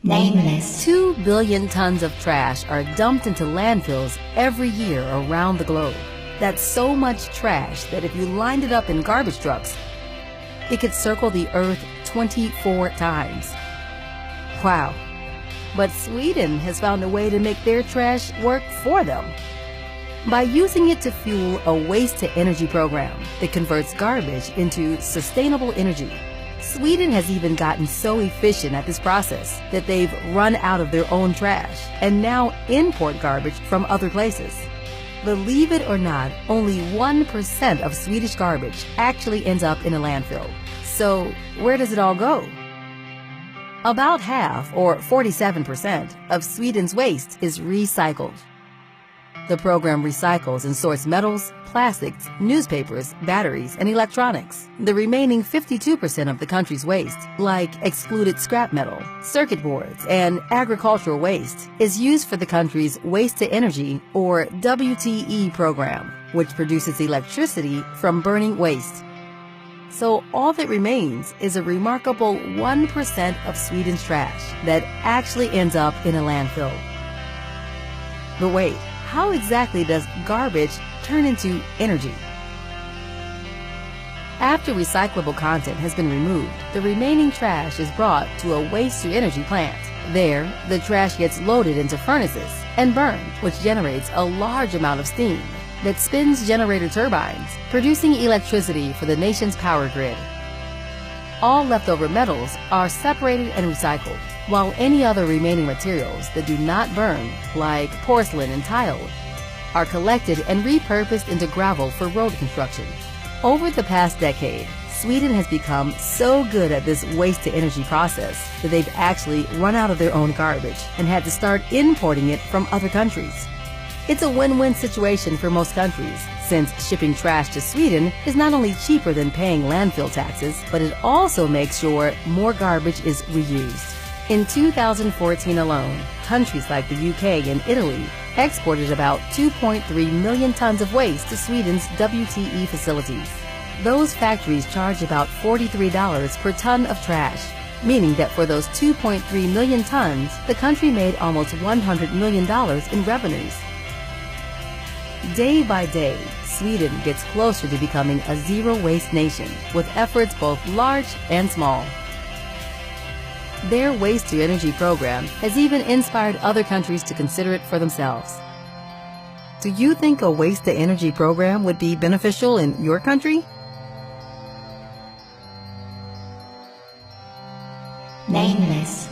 Nameless. 2 billion tons of trash are dumped into landfills every year around the globe. That's so much trash that if you lined it up in garbage trucks, it could circle the Earth 24 times. Wow. But Sweden has found a way to make their trash work for them. By using it to fuel a waste-to-energy program that converts garbage into sustainable energy. Sweden has even gotten so efficient at this process that they've run out of their own trash and now import garbage from other places. Believe it or not, only 1% of Swedish garbage actually ends up in a landfill. So where does it all go? About half, or 47%, of Sweden's waste is recycled. The program recycles and sorts metals, plastics, newspapers, batteries, and electronics. The remaining 52% of the country's waste, like excluded scrap metal, circuit boards, and agricultural waste, is used for the country's waste-to-energy, or WTE program, which produces electricity from burning waste. So all that remains is a remarkable 1% of Sweden's trash that actually ends up in a landfill. But wait, how exactly does garbage turn into energy? After recyclable content has been removed, the remaining trash is brought to a waste-to-energy plant. There, the trash gets loaded into furnaces and burned, which generates a large amount of steam that spins generator turbines, producing electricity for the nation's power grid. All leftover metals are separated and recycled, while any other remaining materials that do not burn, like porcelain and tile, are collected and repurposed into gravel for road construction. Over the past decade, Sweden has become so good at this waste-to-energy process that they've actually run out of their own garbage and had to start importing it from other countries. It's a win-win situation for most countries, since shipping trash to Sweden is not only cheaper than paying landfill taxes, but it also makes sure more garbage is reused. In 2014 alone, countries like the UK and Italy exported about 2.3 million tons of waste to Sweden's WTE facilities. Those factories charge about $43 per ton of trash, meaning that for those 2.3 million tons, the country made almost $100 million in revenues. Day by day, Sweden gets closer to becoming a zero-waste nation, with efforts both large and small. Their waste-to-energy program has even inspired other countries to consider it for themselves. Do you think a waste-to-energy program would be beneficial in your country? Nameless.